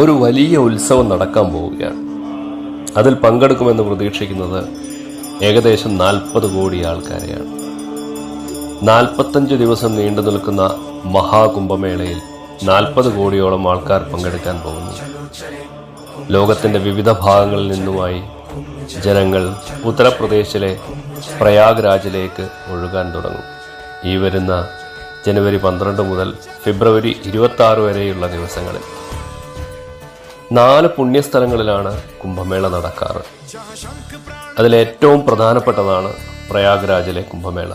ഒരു വലിയ ഉത്സവം നടക്കാൻ പോവുകയാണ്. അതിൽ പങ്കെടുക്കുമെന്ന് പ്രതീക്ഷിക്കുന്നത് ഏകദേശം 40 കോടി ആൾക്കാരെയാണ്. 45 ദിവസം നീണ്ടു നിൽക്കുന്ന മഹാകുംഭമേളയിൽ 40 കോടിയോളം ആൾക്കാർ പങ്കെടുക്കാൻ പോകുന്നു. ലോകത്തിൻ്റെ വിവിധ ഭാഗങ്ങളിൽ നിന്നുമായി ജനങ്ങൾ ഉത്തർപ്രദേശിലെ പ്രയാഗ്രാജിലേക്ക് ഒഴുകാൻ തുടങ്ങും. ഈ വരുന്ന ജനുവരി 12 മുതൽ ഫെബ്രുവരി 26 വരെയുള്ള ദിവസങ്ങളിൽ 4 പുണ്യസ്ഥലങ്ങളിലാണ് കുംഭമേള നടക്കാറ്. അതിലേറ്റവും പ്രധാനപ്പെട്ടതാണ് പ്രയാഗ്രാജിലെ കുംഭമേള.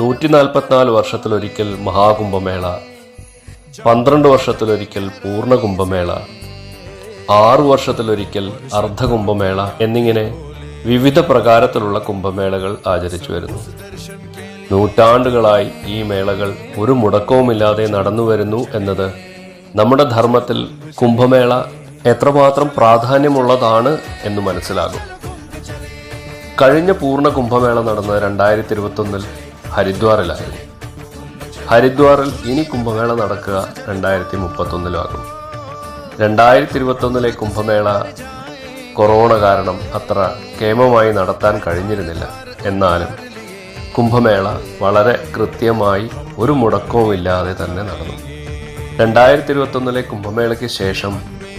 144 വർഷത്തിലൊരിക്കൽ മഹാകുംഭമേള, 12 വർഷത്തിലൊരിക്കൽ പൂർണ്ണ കുംഭമേള, 6 വർഷത്തിലൊരിക്കൽ അർദ്ധകുംഭമേള എന്നിങ്ങനെ വിവിധ പ്രകാരത്തിലുള്ള കുംഭമേളകൾ ആചരിച്ചു വരുന്നു. നൂറ്റാണ്ടുകളായി ഈ മേളകൾ ഒരു മുടക്കവുമില്ലാതെ നടന്നു വരുന്നു എന്നത് നമ്മുടെ ധർമ്മത്തിൽ കുംഭമേള എത്രമാത്രം പ്രാധാന്യമുള്ളതാണ് എന്ന് മനസ്സിലാകും. കഴിഞ്ഞ പൂർണ്ണ കുംഭമേള നടന്നത് 2021 ഹരിദ്വാറിലായിരുന്നു. ഹരിദ്വാറിൽ ഇനി കുംഭമേള നടക്കുക 2031 2021 കുംഭമേള കൊറോണ കാരണം അത്ര കേമമായി നടത്താൻ കഴിഞ്ഞിരുന്നില്ല. എന്നാലും കുംഭമേള വളരെ കൃത്യമായി ഒരു മുടക്കവുമില്ലാതെ തന്നെ നടന്നു. 2021 കുംഭമേളയ്ക്ക് ശേഷം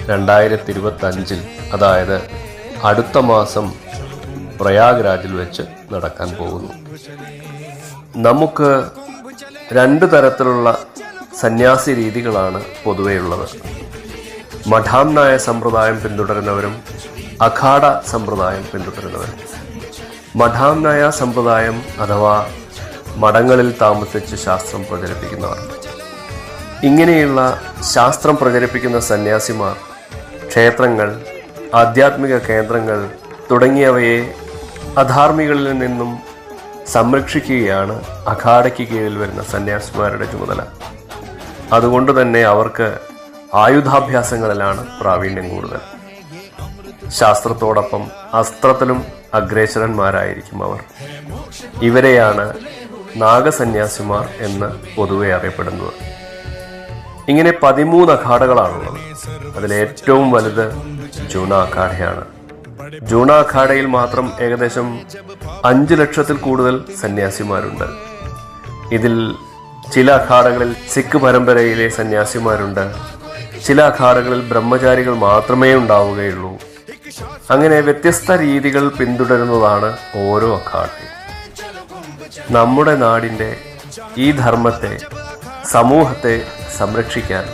2025 അതായത് അടുത്ത മാസം പ്രയാഗ്രാജിൽ വെച്ച് നടക്കാൻ പോകുന്നു. നമുക്ക് 2 തരത്തിലുള്ള സന്യാസി രീതികളാണ് പൊതുവെയുള്ളത്. മഠാംനായ സമ്പ്രദായം പിന്തുടരുന്നവരും അഖാഡ സമ്പ്രദായം പിന്തുടരുന്നവരും. മഠാംനായ സമ്പ്രദായം അഥവാ മഠങ്ങളിൽ താമസിച്ച് ശാസ്ത്രം പ്രചരിപ്പിക്കുന്നവർ. ഇങ്ങനെയുള്ള ശാസ്ത്രം പ്രചരിപ്പിക്കുന്ന സന്യാസിമാർ ക്ഷേത്രങ്ങൾ, ആധ്യാത്മിക കേന്ദ്രങ്ങൾ തുടങ്ങിയവയെ അധാർമികളിൽ നിന്നും സംരക്ഷിക്കുകയാണ് അഖാഡയ്ക്ക് കീഴിൽ വരുന്ന സന്യാസിമാരുടെ ചുമതല. അതുകൊണ്ട് തന്നെ അവർക്ക് ആയുധാഭ്യാസങ്ങളിലാണ് പ്രാവീണ്യം കൂടുതൽ. ശാസ്ത്രത്തോടൊപ്പം അസ്ത്രത്തിലും അഗ്രേസരന്മാരായിരിക്കും അവർ. ഇവരെയാണ് നാഗസന്യാസിമാർ എന്ന് പൊതുവെ അറിയപ്പെടുന്നത്. ഇങ്ങനെ 13 അഖാഡകളാണുള്ളത്. അതിലേറ്റവും വലുത് ജൂണ അഖാഡയാണ്. ജൂണ അഖാഡയിൽ മാത്രം ഏകദേശം 5 ലക്ഷത്തിൽ കൂടുതൽ സന്യാസിമാരുണ്ട്. ഇതിൽ ചില അഖാഡകളിൽ സിഖ് പരമ്പരയിലെ സന്യാസിമാരുണ്ട്, ചില അഖാഡകളിൽ ബ്രഹ്മചാരികൾ മാത്രമേ ഉണ്ടാവുകയുള്ളൂ. അങ്ങനെ വ്യത്യസ്ത രീതികൾ പിന്തുടരുന്നതാണ് ഓരോ അഖാഡയും. നമ്മുടെ നാടിൻ്റെ ഈ ധർമ്മത്തെ, സമൂഹത്തെ സംരക്ഷിക്കാൻ